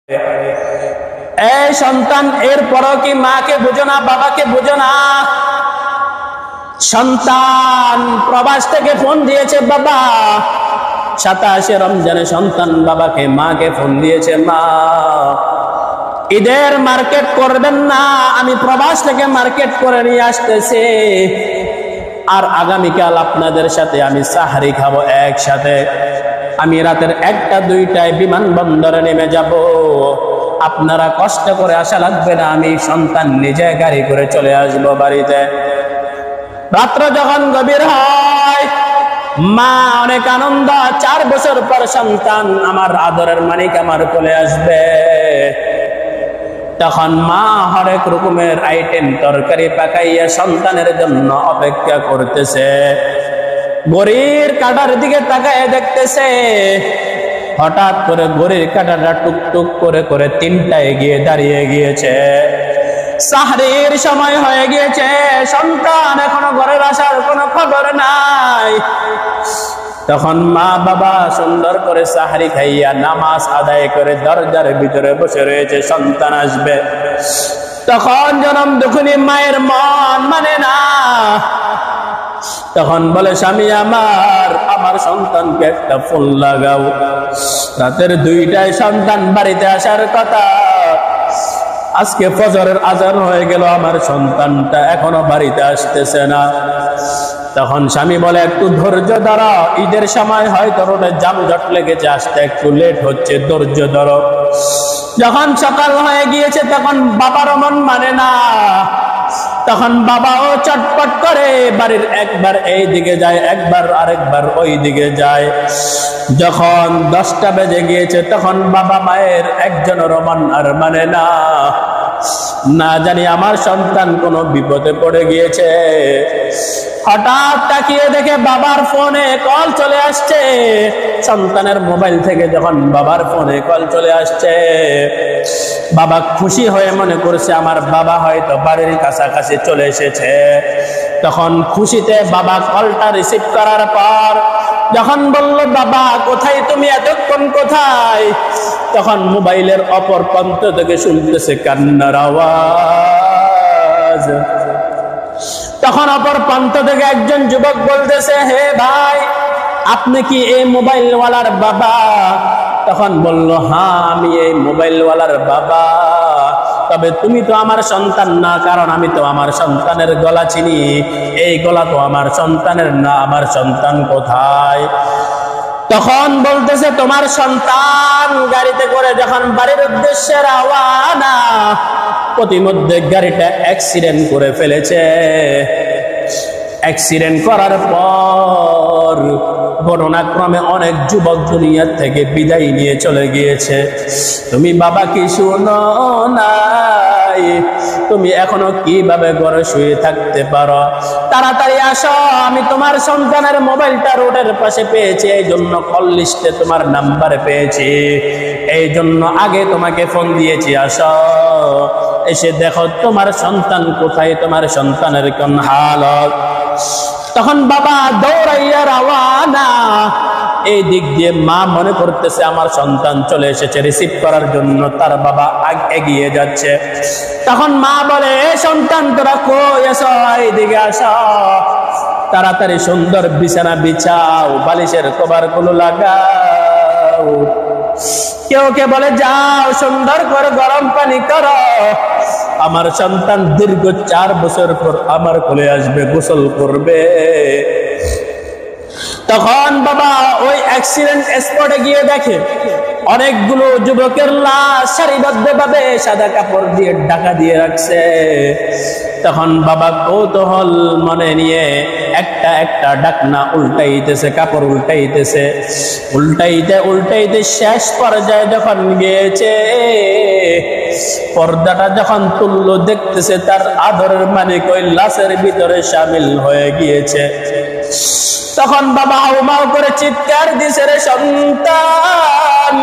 এই সন্তান এরপরও কি মাকে বুঝো না, বাবাকে বুঝো না? সন্তান প্রবাস থেকে ফোন দিয়েছে, বাবা 27 রমজানে সন্তান বাবাকে মাকে ফোন দিয়েছে, মা ঈদের মার্কেট করবেন না, আমি প্রবাস থেকে মার্কেট করে নিয়ে আসতেছি, আর আগামীকাল আপনাদের সাথে আমি সাহারি খাবো একসাথে, আমি রাতের 1টা 2টায় বিমানবন্দরে নেমে যাব, আপনারা কষ্ট করে আসা লাগবে না, আমি সন্তান নিজে গাড়ি করে চলে আসবো বাড়িতে। রাত্র যখন গভীর হয়, মা অনেক আনন্দ, 4 বছর পর সন্তান আমার আদরের মানিক আমার কোলে আসবে। তখন মা হরেক রকমের আইটেম তরকারি পাকাইয়া সন্তানের জন্য অপেক্ষা করতেছে। ঘড়ির কাঁটার দিকে তাকায় দেখতেছে, হঠাৎ করে ঘড়ির কাঁটাটা টুকটুক করে করে 3টায় গিয়ে দাঁড়িয়ে গিয়েছে। সাহরির সময় হয়ে গিয়েছে, সন্তান এখনো ঘরে আসার কোনো খবর নাই। তখন মা বাবা সুন্দর করে সাহরি খাইয়া নামাজ আদায় করে দরজার ভিতরে বসে রয়েছে, সন্তান আসবে। তখন জনম দুঃখিনী মায়ের মন মানে না, তখন বলে স্বামী আমার সন্তানকে একটা ফোন লাগাও, রাতের 2টায় সন্তান বাড়িতে আসার কথা, আজকে ফজরের আজান হয়ে গেল, আমার সন্তানটা এখনো বাড়িতে আসতেছে না। তখন স্বামী বলে একটু ধৈর্য ধরো, ঈদের সময় হয়তো রোডে যানজট লেগেছে, আসতে একটু লেট হচ্ছে, ধৈর্য ধরো। যখন সকাল হয়ে গিয়েছে তখন বাবারও মন মানে না, তখন বাবাও চটপট করে বাড়ির একবার এই দিকে যায়, একবার আরেকবার ওই দিকে যায়। যখন 10টা বেজে গিয়েছে তখন বাবা মায়ের একজনেরও মন আর মানে না, না জানি আমার সন্তান কোনো বিপদে পড়ে গিয়েছে। হঠাৎ তাকিয়ে দেখে বাবার ফোনে কল চলে আসছে, সন্তানের মোবাইল থেকে যখন বাবার ফোনে কল চলে আসছে, বাবা খুশি হয়ে মনে করছে আমার বাবা হয়তো বাড়ির কাছাকাছি চলে এসেছে। তখন খুশিতে বাবা কলটা রিসিভ করার পর যখন বলল বাবা কোথায় তুমি, এতক্ষণ কোথায়, তখন মোবাইলের অপর প্রান্ত থেকে শুনতেছে কান্নার আওয়াজ। তখন অপর প্রান্ত থেকে একজন যুবক বলতেছে, হে ভাই আপনি কি এই মোবাইলওয়ালার বাবা? তখন বলল, হ্যাঁ আমি এই মোবাইলওয়ালার বাবা, তবে তুমি তো আমার সন্তান না, কারণ আমি তো আমার সন্তানের গলা চিনি, এই গলা তো আমার সন্তানের না, আমার সন্তান কোথায়? তখন বলতেছে তোমার সন্তান গাড়িতে করে যখন বাড়ির উদ্দেশ্যে রওনা, প্রতিমধ্যে গাড়িটা অ্যাক্সিডেন্ট করে ফেলেছে। অ্যাক্সিডেন্ট করার পর ঘটনাক্রমে অনেক যুবক দুনিয়া থেকে বিদায় নিয়ে চলে গিয়েছে। তুমি বাবা কি শুনো নাই? তুমি এখনো কিভাবে ঘরে শুয়ে থাকতে পারো? তাড়াতাড়ি আসো, আমি তোমার সন্তানের মোবাইলটা রোডের পাশে পেয়েছি, এই জন্য কল লিস্টে তোমার নাম্বার পেয়েছি, এই জন্য আগে তোমাকে ফোন দিয়েছি, আসো এসে দেখো তোমার সন্তান কোথায়, তোমার সন্তানের কোন হালত। তখন বাবা দৌড়াইয়া রওনা, এই দিক দিয়ে মা মনে করতেছে আমার সন্তান চলে এসেছে, রিসিভ করার জন্য তার বাবা এগিয়ে যাচ্ছে। তখন মা বলে, সন্তান তোরা কই এসো, এইদিকে আসো, তাড়াতাড়ি সুন্দর বিছানা বিছাও, বালিশের কভারগুলো লাগাও। কেউ কে বলে যাও সুন্দর করে গরম পানি করো, আমার সন্তান দীর্ঘ 4 বছর পর আমার কোলে আসবে, গোসল করবে। তখন বাবা ওই অ্যাক্সিডেন্ট স্পটে গিয়ে দেখে অনেকগুলো যুবকের লাশ সারিবদ্ধভাবে সাদা কাপড় দিয়ে ঢাকা দিয়ে রাখছে। তখন বাবা কৌতূহল মনে নিয়ে একটা একটা ঢাকনা উল্টাইতেছে, কাপড় উল্টাইতেছে, উল্টাইতে শেষ পর্যায়ে যখন গিয়েছে, পর্দাটা যখন তুললো, দেখতেছে তার আদরের মানিক ওই লাশের ভিতরে শামিল হয়ে গিয়েছে। তখন বাবা হাউমাউ করে চিৎকার দিছে, রে সন্তান,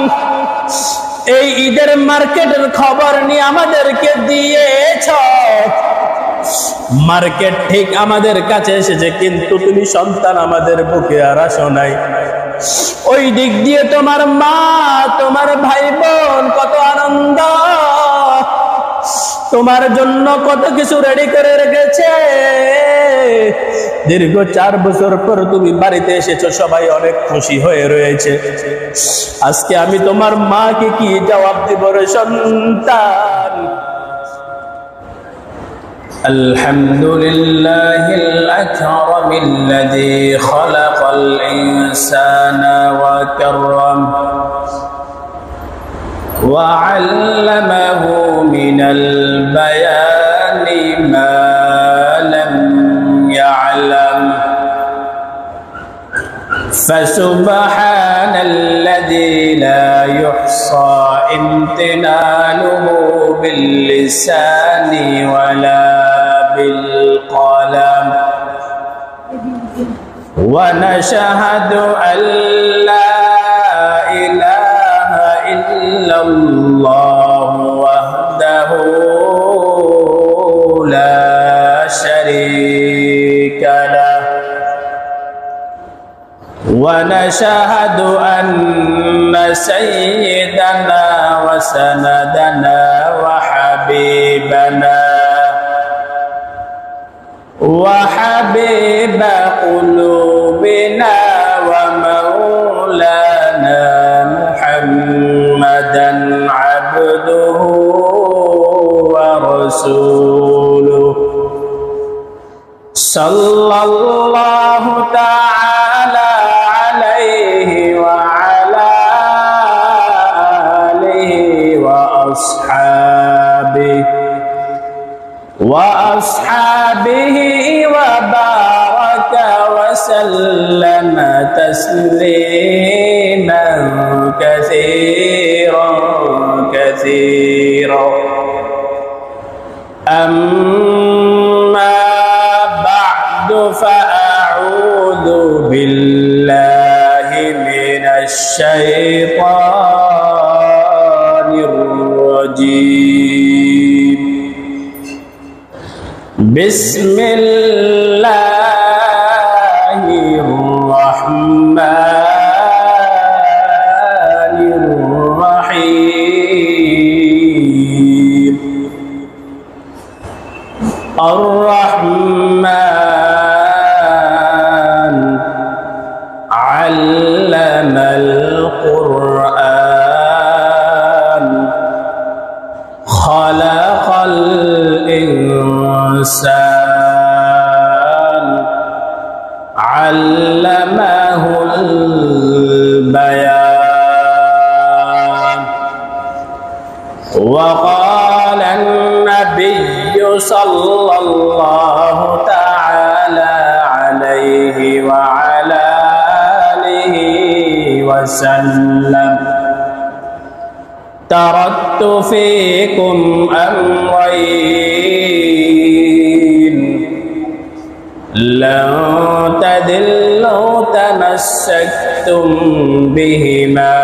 এই ঈদের মার্কেটের খবর নিয়ে আমাদেরকে দিয়েছ, মার্কেট ঠিক আমাদের কাছে এসেছে, কিন্তু তুমি সন্তান আমাদের বুকে আর আসো নাই। ওই দিক দিয়ে তোমার মা, তোমার ভাই বোন কত আনন্দ তোমার জন্য কত কিছু রেডি করে রেখেছে। দীর্ঘ 4 বছর পর তুমি বাড়িতে এসেছো, সবাই অনেক খুশি হয়ে রয়েছে। আজকে আমি তোমার মাকে কি জবাব দিব রে সন্তান? আলহামদুলিল্লাহিল আকরামিল্লাযী খালাকাল ইনসানা ওয়া কাররাম وعلمه من البيان ما لم يعلم فسبحان الذي لا يحصى امتنانه باللسان ولا بالقلم ونشهد أن لا إله إلا الله وحده لا شريك له ونشهد أن سيدنا وسندنا وحبيبنا وحبيب قلوبنا ومولانا محمدا عبده ورسوله صلى الله تعالى عليه وعلى آله وأصحابه وبارك وسلم تسليما كثيرا كثيرا أما بعد فأعوذ بالله من الشيطان الرجيم بسم الله الرحمن الرحيم الرحمن علم القرآن خلق الإنسان علمه البيان وقال النبي صلى الله تعالى عليه وعلى آله وسلم تركت فيكم أمرين لن تضلوا تمسكتم بهما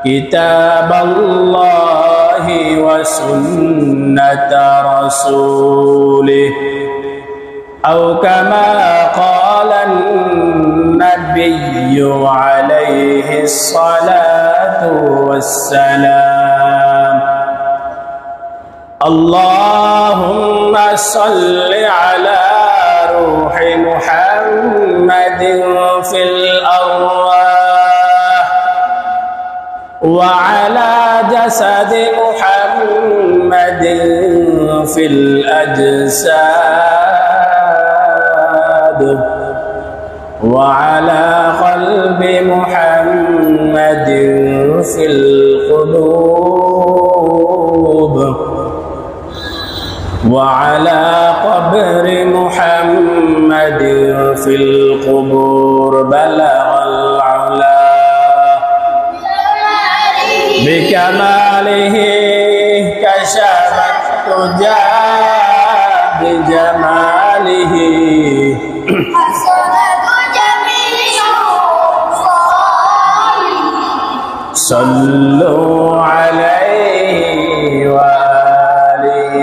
كتاب الله وسنة رسوله أو كما قال النبي عليه الصلاة والسلام اللهم صل على روح محمد في الأرواح وعلى جسد محمد في الأجساد وعلى قلب محمد في القلوب وعلى قبر محمد في القبور بلغ العلا بكماله كشف الدجى بجماله صلوا عليه وآله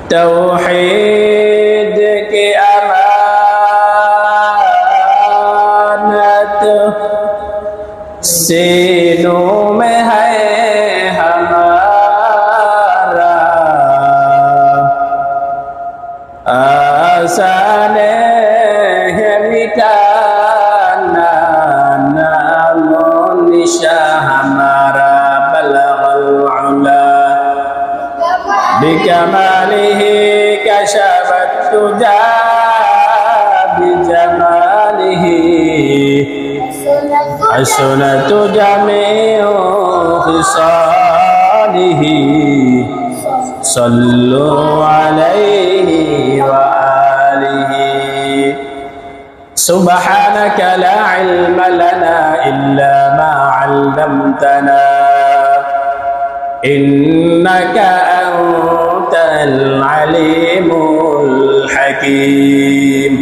توحید کی امانت सीनों में है हमारा आसान है मिटाना नामो निशा हमारा बलगल उला बिकमालिही कशफत तुजा बिजमालिही हसनत जमीउ खिसालिही सल्लु अलैहि व आलिहि सुब्हानक ला इल्म लना इल्ला मा अल्लमतना इन्नका अंतल अलीमुल हकीम।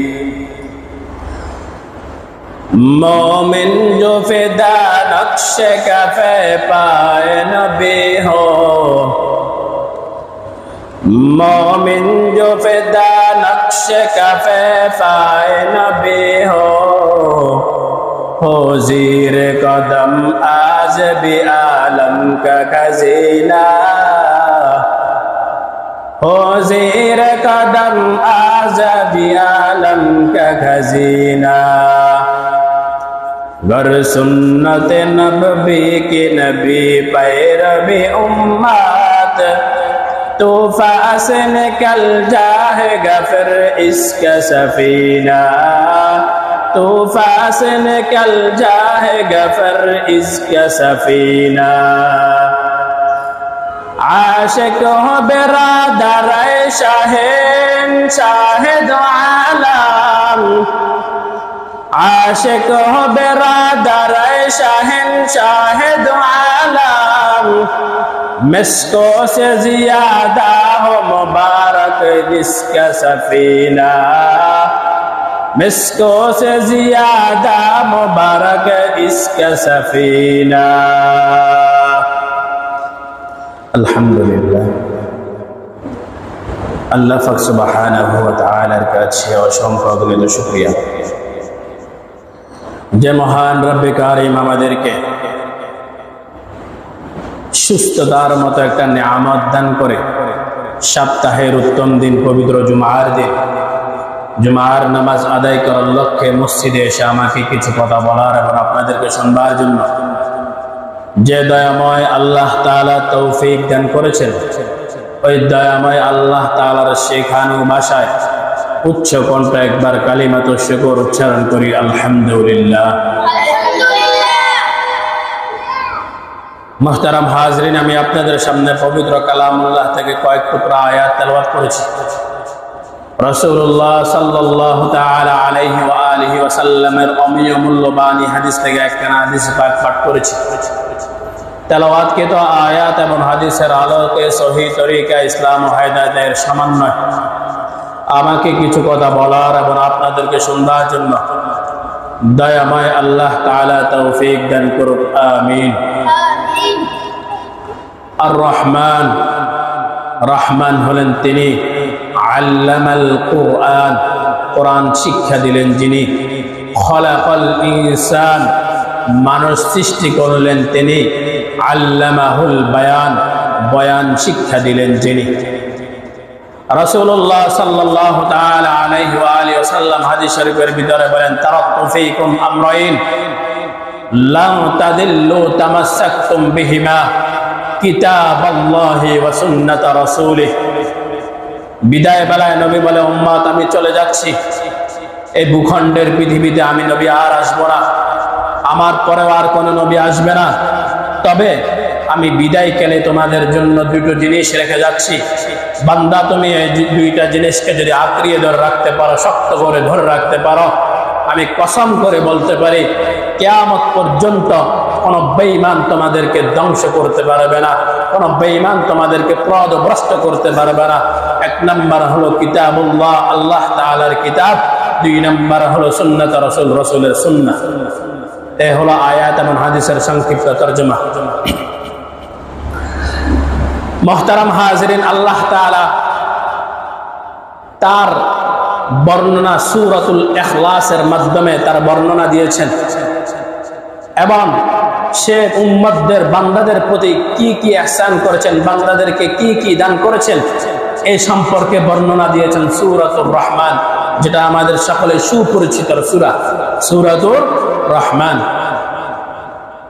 मोमिन जो फिदा नक्श कफ़े पाए नबी हो, मोमिन जो फिदा नक्श कफ़े पाए नबी हो ज़ीर कदम आज भी आलम का खज़ीना, हो ज़ीर कदम आज भी आलम का खज़ीना। गर सुन्नत नबी की नबी पैरवी उम्मत तूफ़ान से निकल जाएगा फिर इसका सफीना, तूफ़ान से निकल जाएगा फिर इसका सफीना। आशिक हो बिरादर शाहिन शाहिद आलम, आशिक हो बिरादर शाहिन शाहिद आलम। मिस्को से ज़ियादा हो मुबारक जिसका सफीना, मिस्को से ज़ियादा मुबारक इसका सफीना। अल्हम्दुलिल्लाह, अल्लाह पाक सुब्हानाहु व तआलार काছে অসংখ্য শুকরিয়া যে মহান রব্বে কারীম আমাদেরকে সুস্থতার মতো একটা নিয়ামত দান করে সপ্তাহের উত্তম দিন পবিত্র জুমার দিন জুমার নামাজ আদায় করার লক্ষ্যে মসজিদে এসে আমাকে কিছু কথা বলার এবং আপনাদেরকে শোনাবার জন্য যে দয়াময় আল্লাহ তাআলা তৌফিক দান করেছেন, ওই দয়াময় আল্লাহ তাআলার শেখানো ভাষায় উচ্চ কণ্ঠে একবার কালিমাতুশ শুকর উচ্চারণ করি আলহামদুলিল্লাহ। মুহতারাম হাজরিন, আমি আপনাদের সামনে পবিত্র কালামুল্লাহ থেকে কয়েক টুকরা আয়াত তেলাওয়াত করেছি। রাসূলুল্লাহ সাল্লাল্লাহু তাআলা আলাইহি ওয়া আলিহি ওয়াসাল্লামের অমূল্য মূল্যবান হাদিস থেকে একখানা হাদিস পাক পাঠ করেছি। তেলাওয়াতকৃত আয়াত এবং হাদিসের আলোকে সহিহ তরিকা ইসলাম ও হিদায়াতের সমন্বয় আমাকে কিছু কথা বলার এবং আপনাদেরকে শোনার জন্য দয়াময় আল্লাহ তাআলা তৌফিক দান করুন, আমিন। আর রহমান, রহমান হলেন তিনি, আল্লামাল কুরআন, কোরআন শিক্ষা দিলেন যিনি, খলাকাল ইনসান, মানুষ সৃষ্টি করলেন তিনি, আল্লামাহুল বায়ান, বয়ান শিক্ষা দিলেন যিনি। রাসূলুল্লাহ সাল্লাল্লাহু তাআলা আলাইহি ওয়া আলিহি ওয়াসাল্লাম হাদিস শরীফের ভিতরে বলেন, তারাক্তু ফীকুম আমরাইন লান তাদিল্লু তামাসসাকতুম বিহিমা কিতাবাল্লাহি ওয়া সুন্নাত রাসূলিহি। বিদায় বেলায় নবী বলে, উম্মত আমি চলে যাচ্ছি, এই ভূখণ্ডের পৃথিবীতে আমি নবী আর আসবো না, আমার পরেও আর কোনো নবী আসবে না, তবে আমি বিদায় কালে তোমাদের জন্য দুটো জিনিস রেখে যাচ্ছি। বান্দা তুমি এই দুইটা জিনিসকে যদি আঁকড়িয়ে ধরে রাখতে পারো, শক্ত করে ধরে রাখতে পারো, আমি কসম করে বলতে পারি কিয়ামত পর্যন্ত কোন বেঈমান তোমাদেরকে ধ্বংস করতে পারবে না, কোন বেঈমান তোমাদেরকে পথভ্রষ্ট করতে পারবে না। এক নাম্বার হলো কিতাবুল্লাহ, আল্লাহ তাআলার কিতাব। দুই নাম্বার হলো সুন্নাত রাসূল, রাসূলের সুন্নাহ। এই হলো আয়াত এবং হাদিসের সংক্ষিপ্ত তরজমা। মুহতারাম হাজিরিন, আল্লাহ তাআলা তার বর্ণনা সূরাতুল ইখলাসের মাধ্যমে তার বর্ণনা দিয়েছেন এবং সে উম্মতদের বান্দাদের প্রতি কি কি ইহসান করেছেন, বান্দাদেরকে কি কি দান করেছেন, এই সম্পর্কে বর্ণনা দিয়েছেন সূরাতুর রহমান, যেটা আমাদের সকলের সুপরিচিত সূরা, সূরাতুর রহমান।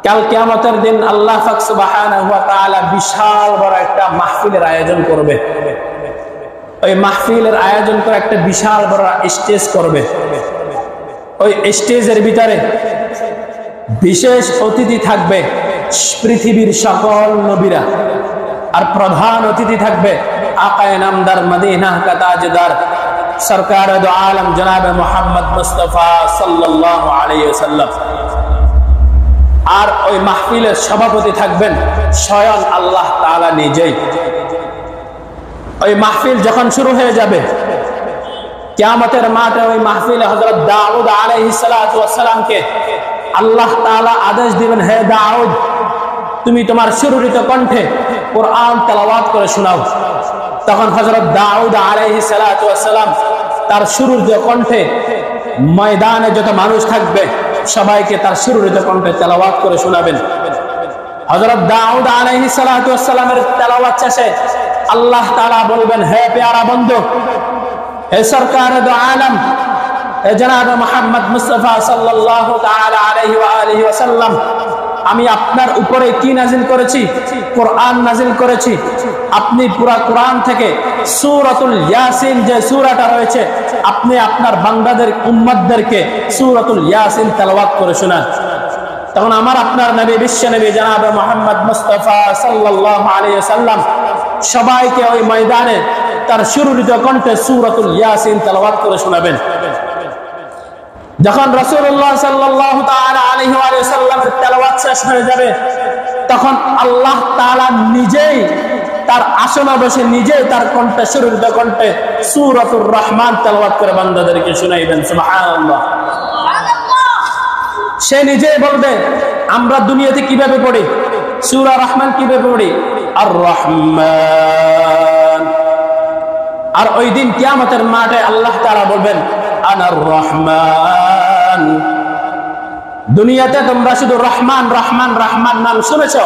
কাল কিয়ামতের দিন আল্লাহ পাক সুবহানাহু ওয়া তাআলা বিশাল বড় একটা মাহফিলের আয়োজন করবে। ওই মাহফিলের আয়োজন করে একটা বিশাল বড় স্টেজ করবে। ওই স্টেজের ভিতরে বিশেষ অতিথি থাকবে পৃথিবীর সকল নবীরা, আর প্রধান অতিথি থাকবে আকায়ে নামদার মদিনা কা তাজদার সরকার দো আলম জনাব মুহাম্মদ মুস্তাফা সাল্লাল্লাহু আলাইহি ওয়াসাল্লাম। আর ওই মাহফিলের সভাপতি থাকবেন স্বয়ং আল্লাহ তাআলা নিজেই। ওই মাহফিল যখন শুরু হয়ে যাবে, কিয়ামতের মাঠে ওই মাহফিলে হযরত দাউদ আলাইহিস সালাতু ওয়াস সালামকে আল্লাহ তাআলা আদেশ দিবেন, হে দাউদ, তুমি তোমার সুররিত কণ্ঠে কোরআন তেলাওয়াত করে শোনাও। তখন হযরত দাউদ আলাইহিস সালাতু ওয়াস সালাম তার সুররিত কণ্ঠে ময়দানে যত মানুষ থাকবে সবাইকে তার সুররিত কণ্ঠে তেলাওয়াত করে শোনাবেন। হযরত দাউদ আলাইহিস সালাতু ওয়াস সালামের তেলাওয়াত শেষে আল্লাহ তাআলা বলবেন, হে প্যারা বন্ধু, হে সরকার দো আলম, হে জনাব মুহাম্মদ মুস্তাফা সাল্লাল্লাহু তাআলা আলাইহি ওয়া আলিহি ওয়াসাল্লাম, আমি আপনার উপরে কি নাজিল করেছি? কোরআন নাজিল করেছি। আপনি পুরা কোরআন থেকে সূরাতুল ইয়াসিন যে সূরাটা রয়েছে, আপনি আপনার বান্দাদের উম্মতদেরকে সূরাতুল ইয়াসিন তেলাওয়াত করে শোনান। তখন আমার আপনার নবী, বিশ্ব নবী জনাব মুহাম্মদ মুস্তাফা সাল্লাল্লাহু আলাইহি ওয়াসাল্লাম সবাইকে ওই ময়দানে তার সুররিত কণ্ঠে সূরাতুল ইয়াসিন তেলাওয়াত করে শোনাবেন। যখন রাসূলুল্লাহ সাল্লাল্লাহু তাআলা আলাইহি ওয়া সাল্লামের তেলাওয়াত শেষ হয়ে যাবে, তখন আল্লাহ তাআলা নিজেই তার আসনে বসে নিজেই তার কণ্ঠে সুররিত কণ্ঠে সূরাতুর রহমান তেলাওয়াত করে বান্দাদেরকে শোনাইবেন। সুবহানাল্লাহ। সে নিজেই বলবে, আমরা দুনিয়াতে কিভাবে পড়ি সূরা রহমান, কিভাবে পড়ি আর রহমান। আর ওই দিন কিয়ামতের মাঠে আল্লাহ তাআলা বলবেন, আনার রহমান। দুনিয়াতে তোমরা শুধু রহমান রহমান রহমান নাম শুনেছো,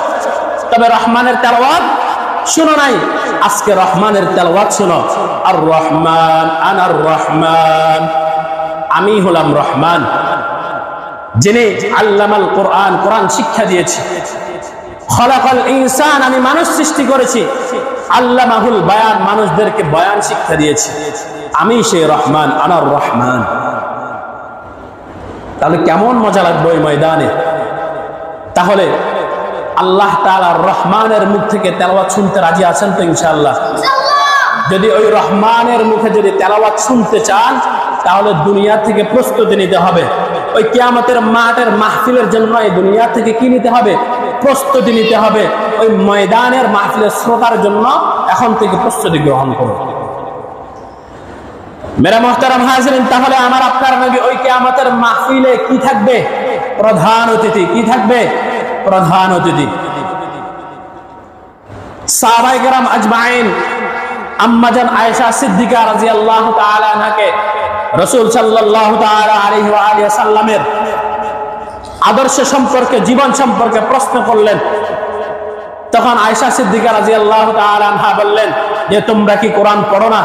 তবে রহমানের তেলাওয়াত শুনো নাই। আজকে রহমানের তেলাওয়াত শুনো। আর রহমান, আনার রহমান, আমি হলাম রহমান, যিনি আল্লামাল কোরআন, কোরআন শিক্ষা দিয়েছি। খলাকাল ইনসান, আমি মানুষ সৃষ্টি করেছি। আল্লামাহুল বায়ান, মানুষদেরকে বয়ান শিক্ষা দিয়েছি। আমি সেই রহমান, আনার রহমান। তাহলে কেমন মজা লাগবে ওই ময়দানে। তাহলে আল্লাহ তাআলা রহমানের মুখ থেকে তেলাওয়াত শুনতে রাজি আছেন তো? ইনশাআল্লাহ। যদি ওই রহমানের মুখে যদি তেলাওয়াত শুনতে চান, তাহলে দুনিয়া থেকে প্রস্তুতি নিতে হবে। ওই কিয়ামতের মাঠের মাহফিলের জন্য এই দুনিয়া থেকে কি নিতে হবে? প্রস্তুতি নিতে হবে। ওই ময়দানের মাহফিলের শ্রোতার জন্য এখন থেকে প্রস্তুতি গ্রহণ করুন। মেরা মুহতারাম হাজিরিন, তাহলে আমার আপনার নবী ওই কিয়ামতের মাহফিলে কি থাকবে? প্রধান অতিথি। কি থাকবে? প্রধান অতিথি। সাহাবায়ে কেরাম আজমাইন, আম্মাজান আয়েশা সিদ্দিকা রাদিয়াল্লাহু তাআলা আনহাকে রাসূল সাল্লাল্লাহু তাআলা আলাইহি ওয়া আলিহি সাল্লামের আদর্শ সম্পর্কে, জীবন সম্পর্কে প্রশ্ন করলেন। তখন আয়েশা সিদ্দিকা রাদিয়াল্লাহু তাআলা আনহা বললেন যে, তোমরা কি কোরআন পড়ো না?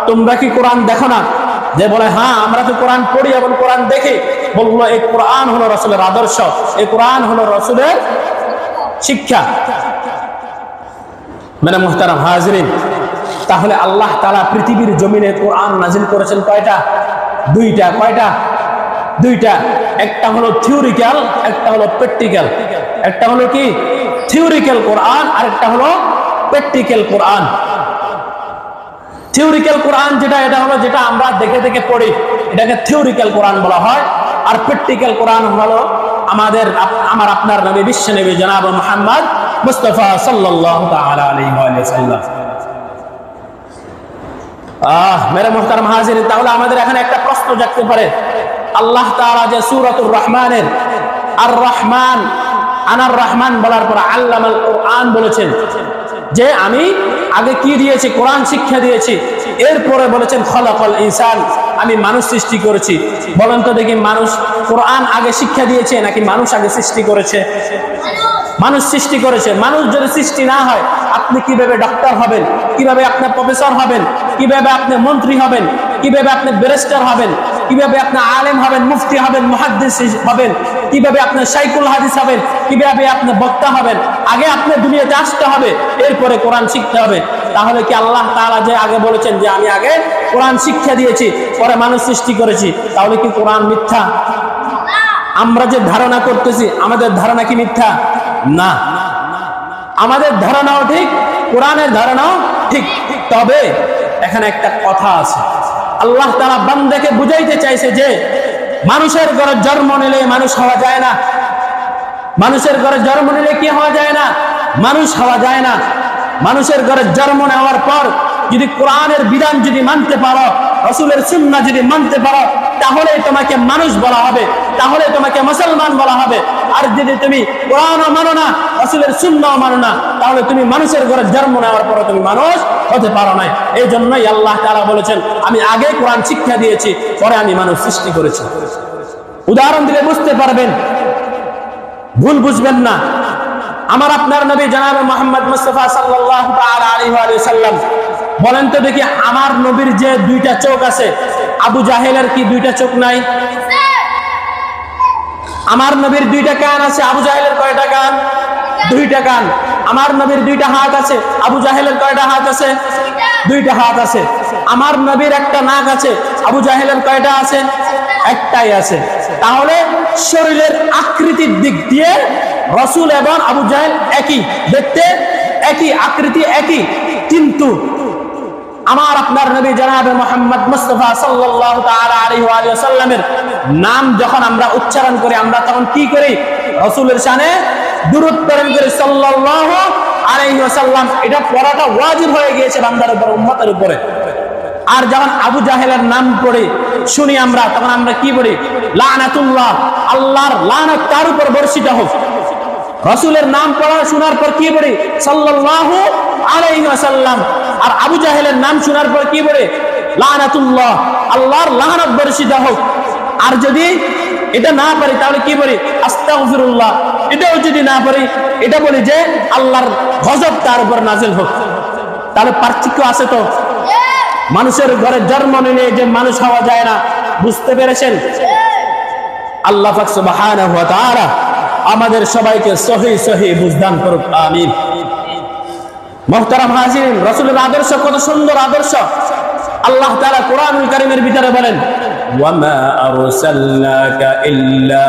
তোমরা কি কোরআন দেখো না? যে বলে, হ্যাঁ আমরা তো কোরআন পড়ি এবং কোরআন দেখি। বললো, এই কোরআন হলো রাসূলের আদর্শ, এই কোরআন হলো রাসূলের শিক্ষা। মানে মুহতারাম হাজিরিন, তাহলে আল্লাহ তাআলা পৃথিবীর জমিনে কোরআন নাজিল করেছেন কয়টা? দুইটা। কয়টা? দুইটা। একটা হলো থিওরিক্যাল, একটা হলো প্র্যাকটিক্যাল। একটা হলো কি? থিওরিক্যাল কোরআন, আর একটা হলো প্র্যাকটিক্যাল কোরআন। থিওরিক্যাল কোরআন যেটা, এটা হলো যেটা আমরা দেখে দেখে পড়ি, এটাকে থিওরিক্যাল কোরআন বলা হয়। আর প্র্যাকটিক্যাল কোরআন হলো আমার আপনার নবী, বিশ্ব নবী জনাব মুহাম্মদ মুস্তাফা সাল্লাল্লাহু তাআলা আলাইহি ওয়া সাল্লাম। মেরে মুহতারাম হাজিরিন, তাহলে আমাদের এখানে একটা প্রশ্ন জাগতে পারে, আল্লাহ তাআলা যে সূরাতুর রহমানের আর রহমান, আনার রহমান বলার পর আল্লামাল কোরআন বলেছেন, যে আমি আগে কি দিয়েছি? কোরআন শিক্ষা দিয়েছি। এরপরে বলেছেন খলাকাল ইনসান, আমি মানুষ সৃষ্টি করেছি। বলেন তো দেখি, মানুষ কোরআন আগে শিক্ষা দিয়েছে নাকি মানুষ আগে সৃষ্টি করেছে? মানুষ সৃষ্টি করেছে। মানুষ যদি সৃষ্টি না হয়, আপনি কিভাবে ডক্টর হবেন? কিভাবে আপনি প্রফেসর হবেন? কিভাবে আপনি মন্ত্রী হবেন? কিভাবে আপনি ব্যারিস্টার হবেন? কিভাবে আপনি আলেম হবেন, মুফতি হবেন, মুহাদ্দিস হবেন? কিভাবে আপনি শাইখুল হাদিস হবেন? কিভাবে আপনি বক্তা হবেন? আগে আপনি দুনিয়াতে আসতে হবে, এরপরে কোরআন শিখতে হবে। তাহলে কি আল্লাহ তাআলা যে আগে বলেছেন যে আমি আগে কোরআন শিক্ষা দিয়েছি, পরে মানুষ সৃষ্টি করেছি, তাহলে কি কোরআন মিথ্যা? আমরা যে ধারণা করতেছি, আমাদের ধারণা কি মিথ্যা? না, আমাদের ধারণাও ঠিক, কোরআনের ধারণাও ঠিক। তবে এখানে একটা কথা আছে, আল্লাহ তাআলা বান্দাকে বুঝাইতে চাইছে যে মানুষের ঘরে জন্ম নিলে মানুষ হওয়া যায় না। মানুষের ঘরে জন্ম নিলে কি হওয়া যায় না? মানুষ হওয়া যায় না। মানুষের ঘরে জন্ম নেওয়ার পর যদি কোরআনের বিধান যদি মানতে পারো, রাসূলের সুন্নাহ যদি মানতে পারো, তাহলে তোমাকে মানুষ বলা হবে, তাহলে তোমাকে মুসলমান বলা হবে। আর যদি তুমি কোরআনও মানো না, রাসূলের সুন্নাহ মানো না, তাহলে তুমি মানুষের ঘরে জন্ম নেওয়ার পর তুমি মানুষ হতে পারো না। এই জন্যই আল্লাহ তাআলা বলেছেন আমি আগে কোরআন শিক্ষা দিয়েছি, পরে আমি মানুষ সৃষ্টি করেছি। উদাহরণ দিলে বুঝতে পারবেন, ভুল বুঝবেন না। আমার আপনার নবী জনাবে মুহাম্মদ মুস্তাফা সাল্লাল্লাহু তাআলা আলাইহি ওয়া সাল্লাম, বলেন তো দেখি, আমার নবীর যে দুইটা চোখ আছে, আবু জাহেলের কি দুইটা চোখ নাই? আমার নবীর দুইটা কান আছে, আবু জাহেলের কয়টা কান? দুইটা কান। আমার নবীর দুইটা হাত আছে, আবু জাহেলের কয়টা হাত আছে? দুইটা হাত আছে। আমার নবীর একটা নাক আছে, আবু জাহেলের কয়টা আছে? একটাই আছে। তাহলে শরীরের আকৃতির দিক দিয়ে রাসূল এবং আবু জাহেল একই, দেখতে একই, আকৃতি একই, কিন্তু আমার আপনার নবী জনাবে মুহাম্মদ মুস্তাফা সাল্লাল্লাহু তাআলা আলাইহি ওয়া সাল্লামের নাম যখন আমরা উচ্চারণ করি, আমরা তখন কি করি? রাসূলের শানে দুরূদ প্রেরণ করি সাল্লাল্লাহু আলাইহি ওয়াসাল্লাম। এটা পড়াটা ওয়াজিব হয়ে গিয়েছে বান্দার উপর, উম্মতের উপরে। আর যখন আবু জাহেলের নাম পড়ে শুনি আমরা, তখন আমরা কি পড়ি? লানাতুল্লাহ, আল্লাহর লানত তার উপর বর্ষিত হোক। রাসূলের নাম পড়া শোনার পর কি পড়ি? সাল্লাল্লাহু আলাইহি ওয়াসাল্লাম। আর আবু জাহেলের নাম শোনার পর কি পড়ে? লানাতুল্লাহ, আল্লাহর লানত বর্ষিত হোক। আর যদি এটা না পারি তাহলে কি বলি? আস্তাগফিরুল্লাহ। এটাও যদি না পারি, এটা বলি যে আল্লাহর গজব তার উপর নাজিল হোক। তাহলে পার্থক্য আছে তো? মানুষের ঘরে জন্ম নিলে যে মানুষ হওয়া যায় না, বুঝতে পেরেছেন? আল্লাহ পাক সুবহানাহু ওয়া তাআলা আমাদের সবাইকে সহিহ সহিহ বুঝদান করুক, আমিন। মুহতারাম হাজিরিন, রাসূলের আদর্শ কত সুন্দর আদর্শ। আল্লাহ তাআলা কোরআনুল কারীমের ভিতরে বলেন, ওয়ামা আরসালনাকা ইল্লা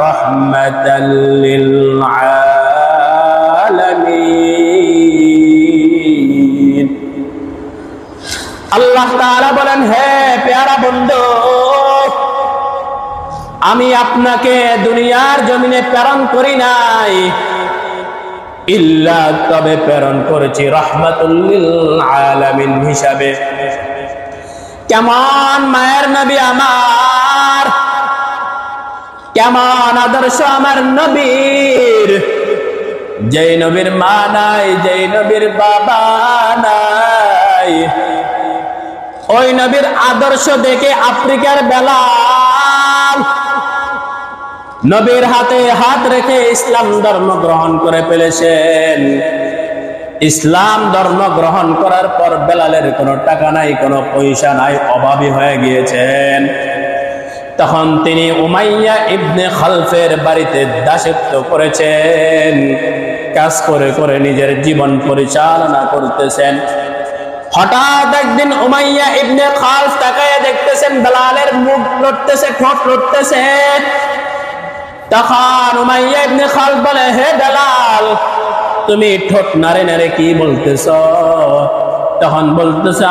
রাহমাতাল লিল আলামিন। আল্লাহ তাআলা বলেন, হে প্যারা বন্ধু, আমি আপনাকে দুনিয়ার জমিনে প্রেরণ করি নাই ইল্লা, তবে প্রেরণ করেছি রাহমাতুল লিল আলামিন হিসাবে। কেমন মায়ের নবী আমার, কেমন আদর্শ আমার নবীর, যেই নবীর মা নাই, যেই নবীর বাবা নাই, ওই নবীর আদর্শ দেখে আফ্রিকার বেলাল নবীর হাতে হাত রেখে ইসলাম ধর্ম গ্রহণ করে ফেলেছেন। ইসলাম ধর্ম গ্রহণ করার পর বেলালের কোনো টাকা নাই, কোনো পয়সা নাই, অভাবী হয়ে গিয়েছেন। তখন তিনি উমাইয়া ইবনে খালফের বাড়িতে দাসত্ব করেছেন, কাজ করে করে নিজের জীবন পরিচালনা করতেছেন। হঠাৎ একদিন উমাইয়া ইবনে খালফ তাকায় দেখতেছেন বেলালের মুখ লড়তেছে, ঠোঁট লড়তেছে। তখন উমাইয়া ইবনে খালফ বলে, হে বেলাল, তুমি ঠোঁট নাড়ে নাড়ে কি বলতেছ? তখন বলতেছে,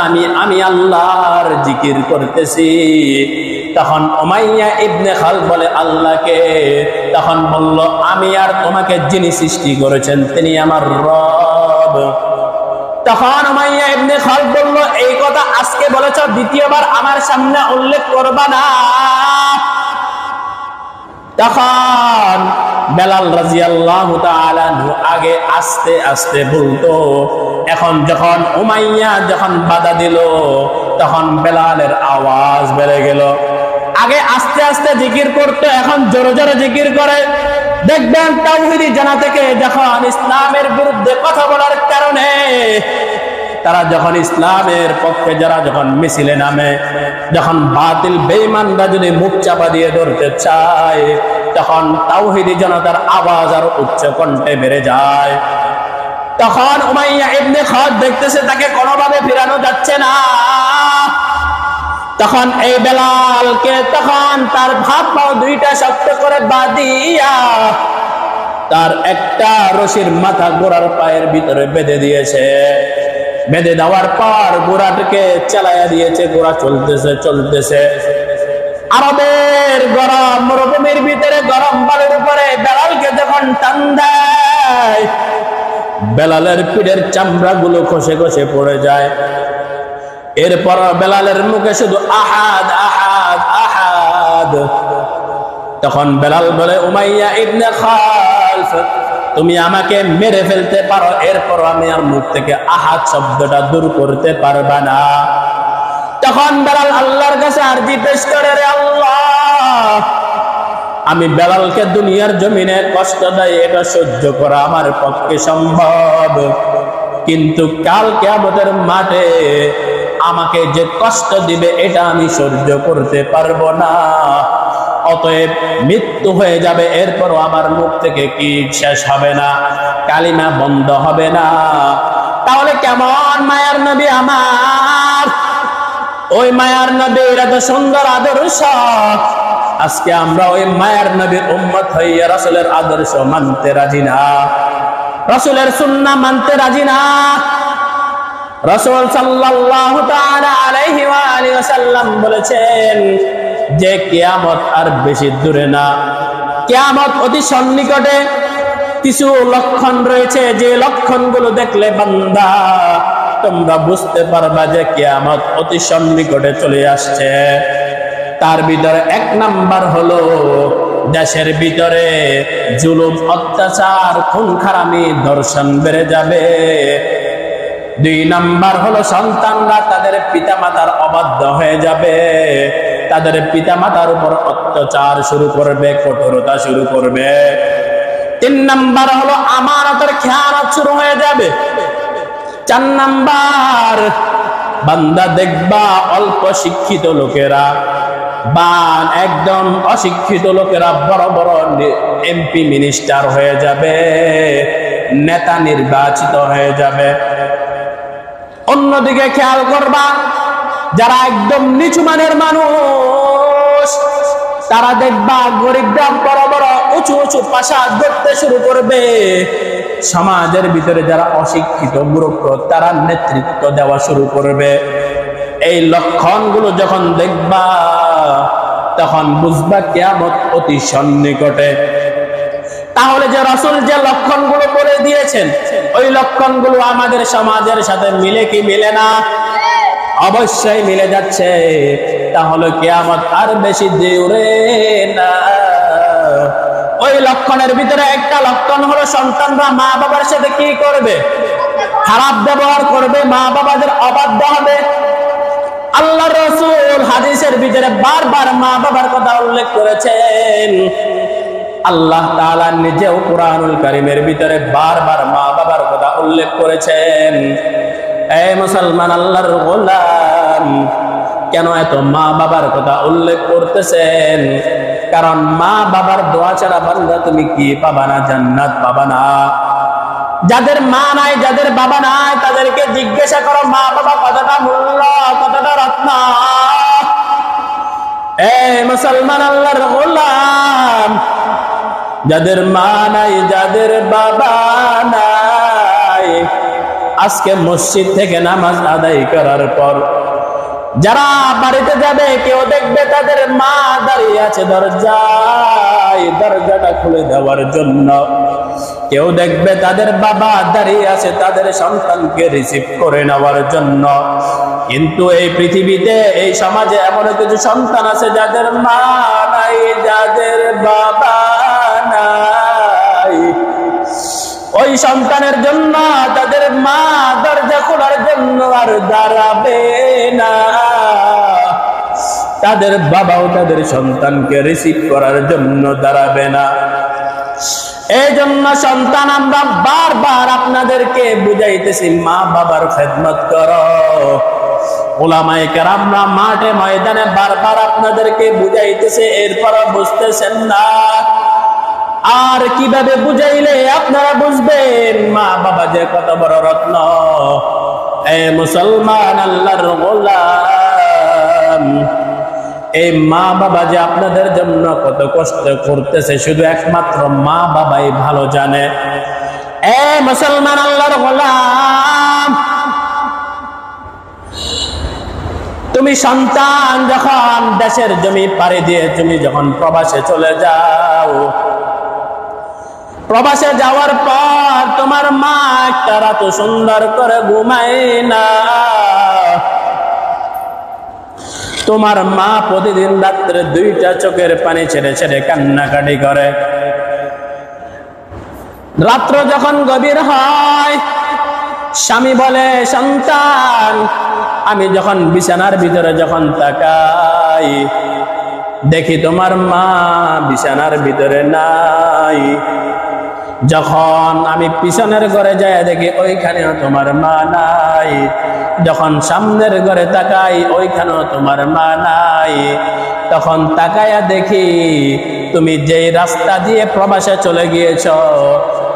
আমি আল্লাহর জিকির করতেছি। তখন উমাইয়া ইবনে খালফ বলে, আল্লাহকে? তখন বলল, আমি আর তোমাকে যিনি সৃষ্টি করেছেন তিনি আমার রব। তখন উমাইয়া ইবনে খালফ বলল, এই কথা আজকে বলেছ, দ্বিতীয়বার আমার সামনে উল্লেখ করবা না। তখন বেলাল রাদিয়াল্লাহু তাআলা আগে আস্তে আস্তে বলতো, এখন যখন উমাইয়া যখন বাধা দিল তখন বেলালের আওয়াজ বেড়ে গেল। আগে আস্তে আস্তে জিকির করতে, এখন জোরে জোরে জিকির করে। দেখবেন তাওহীদি জানা থেকে যখন ইসলামের বিরুদ্ধে কথা বলার কারণে তারা যখন ইসলামের পক্ষে যারা যখন মিছিলে নামে, যখন বাতিল বেঈমানরা যদি মুখ চাপা দিয়ে ধরতে চায়, তখন তাওহীদি জনতার আওয়াজ আর উচ্চ কণ্ঠে বেড়ে যায়। তখন উমাইয়া ইবনে খালদ দেখতেছে তাকে কোনোভাবে ফেরানো যাচ্ছে না। তখন এই বেলালকে তখন তার হাত পা দুইটা শক্ত করে বাঁধিয়া তার একটা রশির মাথা ঘোড়ার পায়ের ভিতরে বেঁধে দিয়েছে। বেঁধে দেওয়ার পর ঘোড়াটাকে চালাইয়া দিয়েছে। ঘোড়া চলতেছে চলতেছে। আরবের গরম মরুভূমির ভিতরে গরম বালুর উপরে বেলালকে যখন টান দেয়, বেলালের পিঠের চামড়া গুলো খসে খসে পড়ে যায়। এরপর বেলালের মুখে শুধু আহাদ আহাদ আহাদ। তখন বেলাল বলে, উমাইয়া ইবনে খালদ, তুমি আমাকে মেরে ফেলতে পারো, এরপর আমি আর মুখ থেকে আহাদ শব্দটা দূর করতে পারবা না। তখন বেলাল আল্লাহর কাছে আরজি পেশ করে, রে আল্লাহ, আমি বেলালকে দুনিয়ার জমিনে কষ্ট দেয় এটা সহ্য করা আমার পক্ষে সম্ভব, কিন্তু কাল কিয়ামতের মাঠে আমাকে যে কষ্ট দিবে এটা আমি সহ্য করতে পারবো না। অতএব মৃত্যু হয়ে যাবে, এরপরও আমার মুখ থেকে কি শেষ হবে না, কালিমা বন্ধ হবে না। তাহলে কেমন মায়ার নবী আমার, ওই মায়ার নবীর এত সুন্দর আদর্শ, আজকে আমরা ওই মায়ার নবীর উম্মত হইয়া রাসূলের আদর্শ মানতে রাজি না, রাসূলের সুন্নাহ মানতে রাজি না। রাসূল সাল্লাল্লাহু তাআলা আলাইহি ওয়া আলিহি ওয়াসাল্লাম বলেছেন যে কিয়ামত আর বেশি দূরে না, কিয়ামত অতি সন্নিকটে। কিছু লক্ষণ রয়েছে, যে লক্ষণগুলো দেখলে বান্দা তোমরা বুঝতে পারবা যে কিয়ামত অতি সন্নিকটে চলে আসছে। তার ভিতরে এক নাম্বার হলো দেশের ভিতরে জুলুম, অত্যাচার, খুন খারামি, ধর্ষণ বেড়ে যাবে। 2 নাম্বার হলো সন্তানরা তাদের পিতামাতার অবাধ্য হয়ে যাবে, তাদের পিতামাতার উপর অত্যাচার শুরু করবে, কঠোরতা শুরু করবে। 3 নাম্বার হলো আমানতের খেয়ানত শুরু হয়ে যাবে। 4 নাম্বার বান্দা দেখবা অল্প শিক্ষিত লোকেরা বা একদম অশিক্ষিত লোকেরা বড় বড় এমপি মিনিস্টার হয়ে যাবে, নেতা নির্বাচিত হয়ে যাবে। অন্যদিকে খেয়াল করবা যারা একদম নিচু মানের মানুষ, তারা দেখবা গরিবরা বড় বড় উঁচু উঁচু প্রাসাদ গড়তে শুরু করবে। সমাজের ভিতরে যারা অশিক্ষিত মূর্খ তারা নেতৃত্ব দেওয়া শুরু করবে। এই লক্ষণগুলো যখন দেখবা তখন বুঝবা কিয়ামত অতি সন্নিকটে। তাহলে যে রাসূল যে লক্ষণগুলো বলে দিয়েছেন ওই লক্ষণগুলো আমাদের সমাজের সাথে মিলে কি মিলে না? অবশ্যই মিলে যাচ্ছে। তাহলে কিয়ামত আর বেশি দূরে না। ওই লক্ষণের ভিতরে একটা লক্ষণ হলো সন্তানরা মা বাবার সাথে কি করবে? খারাপ ব্যবহার করবে, মা বাবাদের অবাধ্য হবে। আল্লাহর রাসূল হাদিসের ভিতরে বারবার মা বাবার কথা উল্লেখ করেছেন। আল্লাহ তাআলা নিজেও কুরআনুল কারীমের ভিতরে বারবার মা বাবার কথা উল্লেখ করেছেন। এই মুসলমান আল্লাহর গোলাম, কেন এত মা বাবার কথা উল্লেখ করতেছেন? কারণ মা বাবার দোয়া ছাড়া বান্দা তুমি কি পাবা না? জান্নাত পাবা না। যাদের মা নাই, যাদের বাবা নাই, তাদেরকে জিজ্ঞাসা করো মা বাবা কতটা মূল্য, কতটা রত্ন। এই মুসলমান আল্লাহর গোলাম, যাদের মা নাই, যাদের বাবা নাই, আজকে মসজিদ থেকে নামাজ আদায় করার পর যারা বাড়িতে যাবে, কেউ দেখবে তাদের মা দাঁড়িয়ে আছে দরজায়, দরজাটা খুলে দেওয়ার জন্য। কেউ দেখবে তাদের বাবা দাঁড়িয়ে আছে তাদের সন্তানকে রিসিভ করে নেওয়ার জন্য। কিন্তু এই পৃথিবীতে, এই সমাজে এমন কিছু সন্তান আছে যাদের মা নাই, যাদের বাবা নাই। ওই সন্তানের জন্য তাদের মা দরজা খোলার জন্য আর দাঁড়াবে না, তাদের বাবাও তাদের সন্তানকে রিসিভ করার জন্য দাঁড়াবে না। এই জন্য সন্তান আমরা বারবার আপনাদেরকে বুঝাইতেছি, মা বাবার খেদমত করো। উলামায়ে কেরামরা মাঠে ময়দানে বারবার আপনাদেরকে বুঝাইতেছে, এরপরও বুঝতেছেন না। আর কিভাবে বুঝাইলে আপনারা বুঝবেন মা বাবা যে কত বড় রত্ন। এ মুসলমান আল্লাহর গোলাম, এই মা বাবা যে আপনাদের জন্য কত কষ্ট করতেছে শুধু একমাত্র মা বাবাই ভালো জানে। এ মুসলমান আল্লাহর গোলাম, তুমি সন্তান যখন দেশের জমি পাড়ি দিয়ে তুমি যখন প্রবাসে চলে যাও, প্রবাসে যাওয়ার পর তোমার মা একটা রাত সুন্দর করে ঘুমায় না। তোমার মা প্রতিদিন রাত্রে 2টা চোখের পানি ছেড়ে ছেড়ে কান্নাকাটি করে। রাত্র যখন গভীর হয়, স্বামী বলে, সন্তান আমি যখন বিছানার ভিতরে যখন তাকাই দেখি তোমার মা বিছানার ভিতরে নাই। যখন আমি পিছনের ঘরে যাই দেখি ওইখানেও তোমার মা নাই। যখন সামনের ঘরে তাকাই ওইখানেও তোমার মা নাই। তখন তাকায়া দেখি তুমি যেই রাস্তা দিয়ে প্রবাসে চলে গিয়েছ,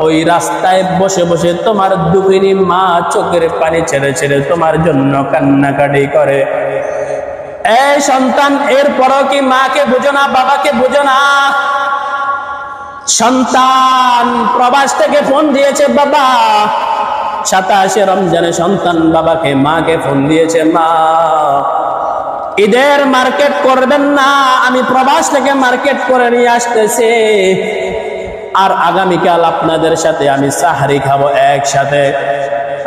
ওই রাস্তায় বসে বসে তোমার দুঃখিনী মা চোখের পানি ছেড়ে ছেড়ে তোমার জন্য কান্নাকাটি করে। এই সন্তান, এরপরও কি মাকে বুঝো না, বাবাকে বুঝো না? সন্তান প্রবাস থেকে ফোন দিয়েছে বাবা, 27 রমজানে সন্তান বাবাকে মাকে ফোন দিয়েছে, মা ঈদের মার্কেট করবেন না, আমি প্রবাস থেকে মার্কেট করে নিয়ে আসতেছি, আর আগামীকাল আপনাদের সাথে আমি সাহারি খাবো একসাথে।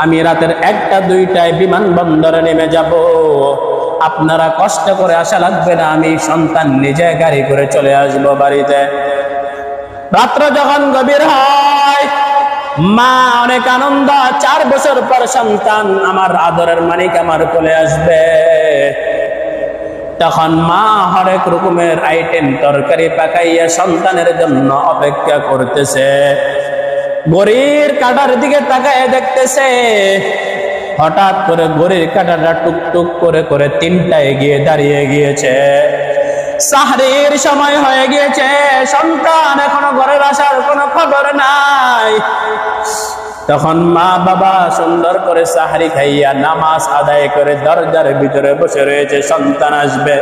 আমি রাতের 1টা 2টায় বিমানবন্দরে নেমে যাব, আপনারা কষ্ট করে আসা লাগবে না, আমি সন্তান নিজে গাড়ি করে চলে আসবো বাড়িতে। রাত্র যখন গভীর হয়, মা অনেক আনন্দ, 4 বছর পর সন্তান আমার আদরের মানিক আমার কোলে আসবে। তখন মা হরেক রকমের আইটেম তরকারি পাকাইয়া সন্তানের জন্য অপেক্ষা করতেছে। ঘড়ির কাঁটার দিকে তাকায় দেখতেছে, হঠাৎ করে ঘড়ির কাঁটাটা টুকটুক করে করে 3টায় গিয়ে দাঁড়িয়ে গিয়েছে। সাহরির সময় হয়ে গিয়েছে, সন্তান এখনো ঘরের আসার কোনো খবর নাই। তখন মা বাবা সুন্দর করে সাহারি খাইয়া নামাজ আদায় করে দরজার ভিতরে বসে রয়েছে, সন্তান আসবে।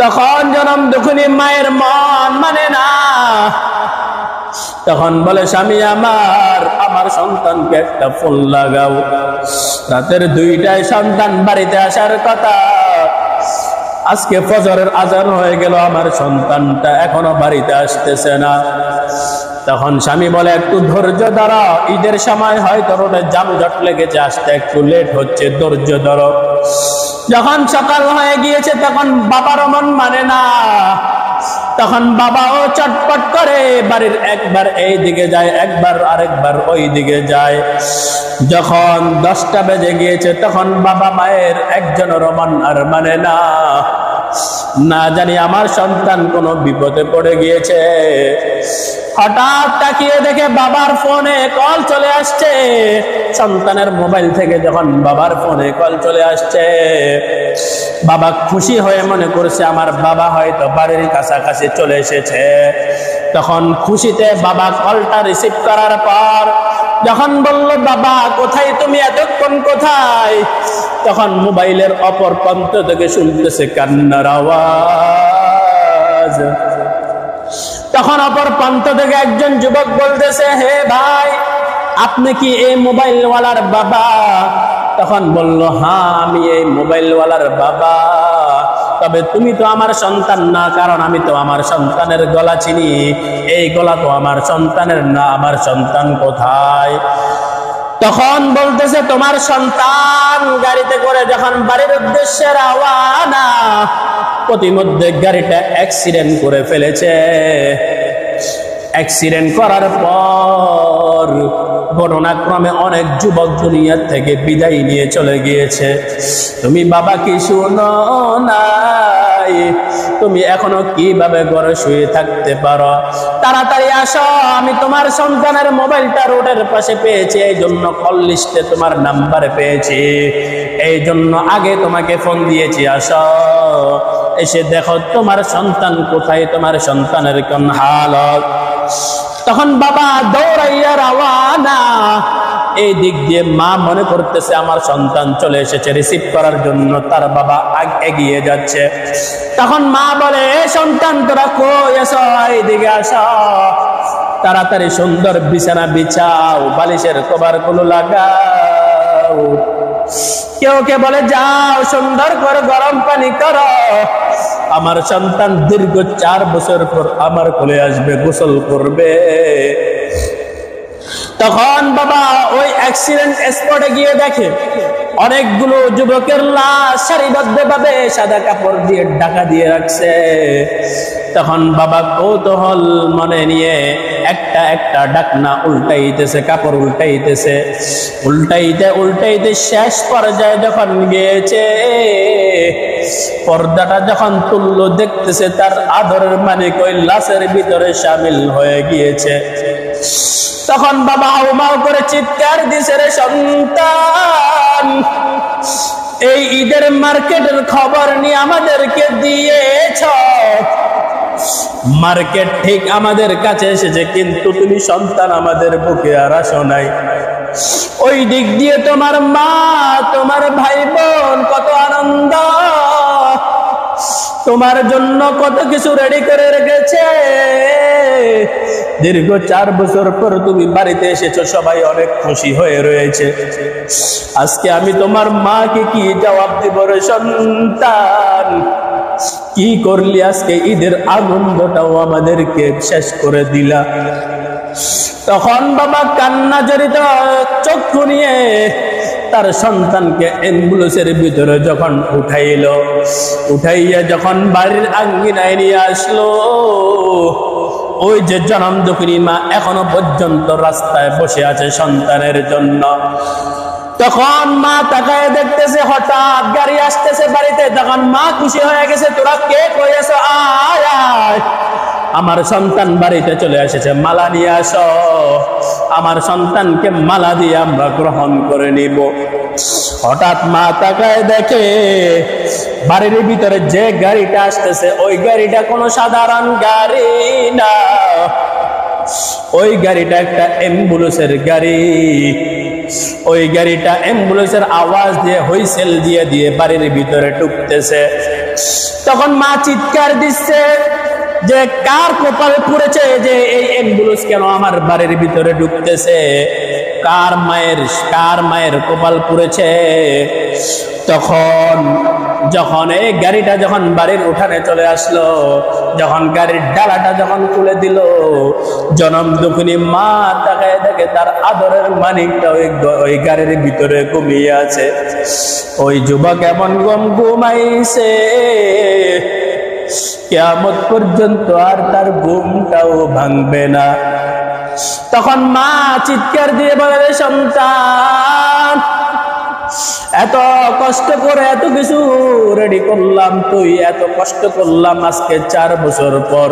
তখন জনম দুঃখিনী মায়ের মন মানে না, তখন বলে, স্বামী আমার সন্তানকে একটা ফোন লাগাও। রাতের 2টায় সন্তান বাড়িতে আসার কথা, আজকে ফজরের আজান হয়ে গেল, আমার সন্তানটা এখনো বাড়িতে আসতেছে না। তখন স্বামী বলে, একটু ধৈর্য ধরো, ঈদের সময় হয়তো রোডে যানজট লেগেছে, আসতে একটু লেট হচ্ছে, ধৈর্য ধরো। যখন সকাল হয়ে গিয়েছে তখন বাবারও মন মানে না, তখন বাবাও চটপট করে বাড়ির একবার এই দিকে যায়, একবার আরেকবার ওই দিকে যায়। যখন 10টা বেজে গিয়েছে তখন বাবা মায়ের একজনেরও মন আর মানে না, না জানি আমার সন্তান কোনো বিপদে পড়ে গিয়েছে। হঠাৎ তাকিয়ে দেখে বাবার ফোনে কল চলে আসছে। সন্তানের মোবাইল থেকে যখন বাবার ফোনে কল চলে আসছে, বাবা খুশি হয়ে মনে করছে আমার বাবা হয়তো বাড়ির কাছাকাছি চলে এসেছে। তখন খুশিতে বাবা কলটা রিসিভ করার পর যখন বলল, বাবা কোথায় তুমি, এতক্ষণ কোথায়? তখন মোবাইলের অপর প্রান্ত থেকে শুনতেছে কান্নার আওয়াজ। তখন অপর প্রান্ত থেকে একজন যুবক বলতেছে, হে ভাই, আপনি কি এই মোবাইলওয়ালার বাবা? তখন বলল, হ্যাঁ আমি এই মোবাইলওয়ালার বাবা। তবে তুমি তো আমার সন্তান না, কারণ আমি তো আমার সন্তানের গলা চিনি, এই গলা তো আমার সন্তানের না, আমার সন্তান কোথায়? তখন বলতেছে, তোমার সন্তান গাড়িতে করে যখন বাড়ির উদ্দেশ্যে রওনা, প্রতিমধ্যে গাড়িটা অ্যাক্সিডেন্ট করে ফেলেছে। অ্যাক্সিডেন্ট করার পর পর ঘটনাক্রমে অনেক যুবক দুনিয়ার থেকে বিদায় নিয়ে চলে গিয়েছে। তুমি বাবা কি শুনো নাই? তুমি এখনো কিভাবে ঘরে শুয়ে থাকতে পারো? তাড়াতাড়ি আসো, আমি তোমার সন্তানের মোবাইলটা রোডের পাশে পেয়েছি, এই জন্য কল লিস্টে তোমার নাম্বার পেয়েছি, এই জন্য আগে তোমাকে ফোন দিয়েছি। আসো, এসে দেখো তোমার সন্তান কোথায়, তোমার সন্তানের কোন হালত। তখন বাবা দৌড়াইয়া রওয়ানা। এই দিক দিয়ে মা মনে করতেছে আমার সন্তান চলে এসেছে, রিসিভ করার জন্য তার বাবা এগিয়ে যাচ্ছে। তখন মা বলে, সন্তান তোরা কই এসো, এইদিকে আসো, তাড়াতাড়ি সুন্দর বিছানা বিছাও, বালিশের কভার গুলো লাগাও। কেউ কে বলে যাও সুন্দর করে গরম পানি করো, আমার সন্তান দীর্ঘ 4 বছর পর আমার কোলে আসবে, গোসল করবে। তখন বাবা ওই অ্যাক্সিডেন্ট স্পটে গিয়ে দেখে অনেকগুলো যুবকের লাশ সারিবদ্ধভাবে সাদা কাপড় দিয়ে ঢাকা দিয়ে রাখছে। তখন বাবা কৌতূহল মনে নিয়ে একটা একটা ঢাকনা উল্টাইতেছে, কাপড় উল্টাইতেছে, উল্টাইতে শেষ পর্যায়ে যখন গিয়েছে, পর্দাটা যখন তুললো, দেখতেছে তার আদরের মালিক ওই লাশের ভিতরে শামিল হয়ে গিয়েছে। তখন বাবা হাউমাউ করে চিৎকার দিছে, রে সন্তান, এই ঈদের মার্কেটের খবর নিয়ে আমাদেরকে দিয়েছ, মার্কেট ঠিক আমাদের কাছে এসেছে, কিন্তু তুমি সন্তান আমাদের বুকে আর আসো নাই। ওই দিক দিয়ে তোমার মা, তোমার ভাই বোন কত আনন্দ, তোমার জন্য কত কিছু রেডি করে রেখেছে। দীর্ঘ 4 বছর পর তুমি বাড়িতে এসেছো, সবাই অনেক খুশি হয়ে রয়েছে। আজকে আমি তোমার মাকে কি জবাব দিব রে সন্তান? কি করলি আজকে? ঈদের আনন্দটাও আমাদেরকে শেষ করে দিলা। তখন বাবা কান্না জড়িত চক্ষু নিয়ে তার সন্তানকে অ্যাম্বুলেন্সের ভিতরে যখন উঠাইয়া যখন বাড়ির আঙ্গিনায় নিয়ে আসলো, ওই যে জনম দুঃখিনী মা এখনো পর্যন্ত রাস্তায় বসে আছে সন্তানের জন্য। তখন মা তাকায় দেখতেছে হঠাৎ গাড়ি আসতেছে বাড়িতে। তখন মা খুশি হয়ে গেছে, তোরা কে কই আছো, আয় আয়, আমার সন্তান বাড়িতে চলে এসেছে, মালা নিয়ে আসো, আমার সন্তানকে মালা দিয়ে আমরা গ্রহণ করে নিব। হঠাৎ মা তাকায় দেখে বাড়ির ভিতরে যে গাড়িটা আসতেছে, ওই গাড়িটা কোনো সাধারণ গাড়ি না, ওই গাড়িটা একটা অ্যাম্বুলেন্সের গাড়ি। ওই গাড়িটা অ্যাম্বুলেন্সের আওয়াজ দিয়ে হুইসেল দিয়ে দিয়ে বাড়ির ভিতরে ঢুকতেছে। তখন মা চিৎকার দিচ্ছে যে কার কপাল পুড়েছে যে এই অ্যাম্বুলেন্স কেন আমার বাড়ির ভিতরে ঢুকতেছে, কার মায়ের কপাল পুড়েছে। তখন যখন এই গাড়িটা যখন বাড়ির উঠানে চলে আসলো, যখন গাড়ির ডালাটা যখন খুলে দিল, জনম দুঃখিনী মা তাকায় দেখে তার আদরের মানিকটা ওই গাড়ির ভিতরে ঘুমিয়ে আছে। ওই যুবক এমন ঘুমাইছে, কিয়ামত পর্যন্ত আর তার ঘুমটাও ভাঙবে না। তখন মা চিৎকার দিয়ে বলে, সন্তান, এত কষ্ট করে এত কিছু রেডি করলাম, তুই এত কষ্ট করলাম, আজকে 4 বছর পর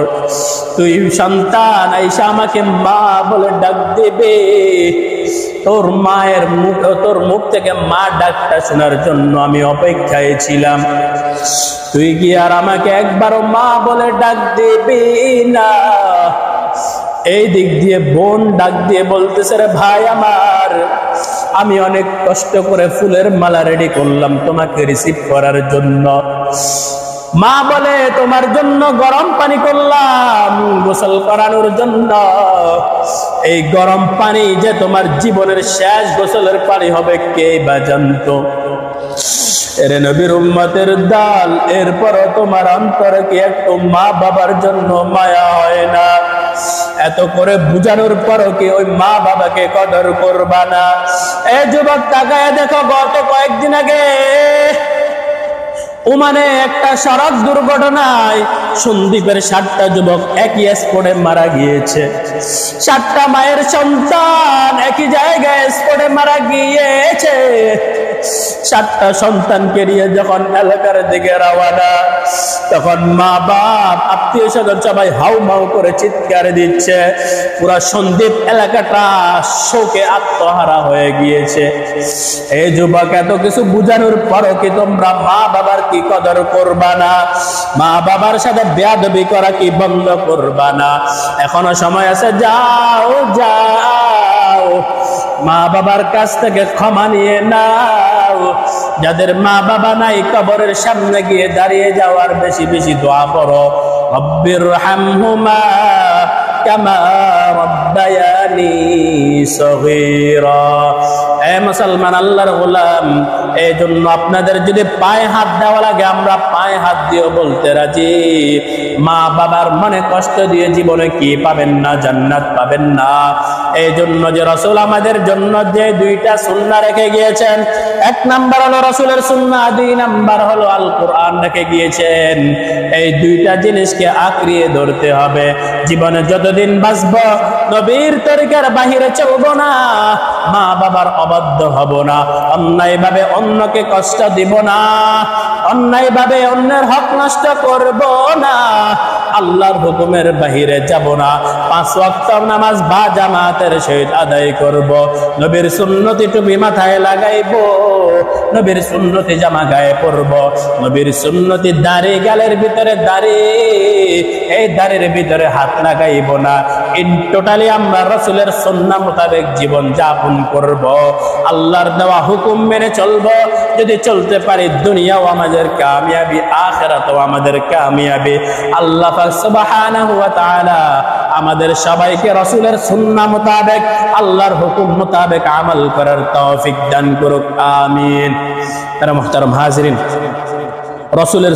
তুই সন্তান আইসা আমাকে মা বলে ডাক দেবে। তোর মুখ থেকে মা ডাকটা শোনার জন্য আমি অপেক্ষায় ছিলাম, তুই কি আর আমাকে একবারও মা বলে ডাক দিবি না? এই দিক দিয়ে বোন ডাক দিয়ে বলতেছে, রে ভাই আমার, আমি অনেক কষ্ট করে ফুলের মালা রেডি করলাম তোমাকে রিসিভ করার জন্য। মা বলে, তোমার জন্য গরম পানি করলাম গোসল করানোর জন্য। এই গরম পানি যে তোমার জীবনের শেষ গোসলের পানি হবে কে বা জানতো? এরে নবীর উম্মতের দল, এরপরও তোমার অন্তরে কি একটু মা বাবার জন্য মায়া হয় না? এত করে বুঝানোর পরও কি ওই মা বাবাকে কদর করবা না? এই যুবক তাকায় দেখো, গত কয়েকদিন আগে ওমানে একটা সড়ক দুর্ঘটনায় সন্দ্বীপের 7টা যুবক একই স্পটে মারা গিয়েছে। 7টা মায়ের সন্তান একই জায়গায় স্পটে মারা গিয়েছে। 7টা সন্তানকে নিয়ে যখন এলাকার দিকে রওনা, তখন মা বাপ আত্মীয় স্বজন সবাই হাউ মাউ করে চিৎকার দিচ্ছে। পুরা সন্দ্বীপ এলাকাটা শোকে আত্মহারা হয়ে গিয়েছে। এই যুবক, এত কিছু বুঝানোর পরও কি তোমরা মা বাবার কি কদর করবা না? মা বাবার সাথে বেয়াদবি করা কি বন্ধ করবা না? এখনো সময় আছে, যাও যাও, মা বাবার কাছ থেকে ক্ষমা নিয়ে নাও। যাদের মা বাবা নাই, কবরের সামনে গিয়ে দাঁড়িয়ে যাওয়ার বেশি বেশি দোয়া করো, রব্বিরহামহুমা কামা রাব্বায়ানি সগীরা। এ মুসলমান, আল্লাহর গোলাম, এই জন্য আপনাদের যদি পায়ে হাত দেওয়া লাগে, আমরা পায়ে হাত দিয়ে বলতে রাজি, মা বাবার মনে কষ্ট দিয়ে জীবনে কি পাবেন না? জান্নাত পাবেন না। এই জন্য যে রাসূল আমাদের জন্য যে 2টা সুন্নাহ রেখে গিয়েছেন, 1 নাম্বার হলো রাসূলের সুন্নাহ, 2 নাম্বার হলো আল কোরআন রেখে গিয়েছেন। এই 2টা জিনিসকে আঁকড়িয়ে ধরতে হবে। জীবনে যতদিন বাঁচব, নবীর তরিকার বাহিরে চলব না, মা বাবার অবাধ্য হব না, অন্যায় ভাবে অন্যকে কষ্ট দিব না, অন্যায় ভাবে অন্যের হক নষ্ট করব না, আল্লাহর হুকুমের বাহিরে যাব না, 5 ওয়াক্ত নামাজ বা জামাতের সহিত আদায় করব, নবীর সুন্নতি টুপি মাথায় লাগাইব, নবীর সুন্নতি জামা গায়ে পরব, নবীর সুন্নতি দাড়ি গালের ভিতরে দাড়ি, এই দাড়ির ভিতরে হাত লাগাইব না। ইন টোটালি আমরা রাসূলের সুন্নাহ মোতাবেক জীবন যাপন করব, আল্লাহর দেওয়া হুকুম মেনে চলব। যদি চলতে পারি, দুনিয়াও আমাদের কামিয়াবি, আখিরাতও আমাদের কামিয়াবি। আল্লাহ পাক সুবহানাহু ওয়া তাআলা আমাদের সবাইকে রাসূলের সুন্নাহ মোতাবেক, আল্লাহর হুকুম মোতাবেক আমল করার তৌফিক দান করুক, আমিন। তারা মুহতারাম হাজিরিন, রাসূলের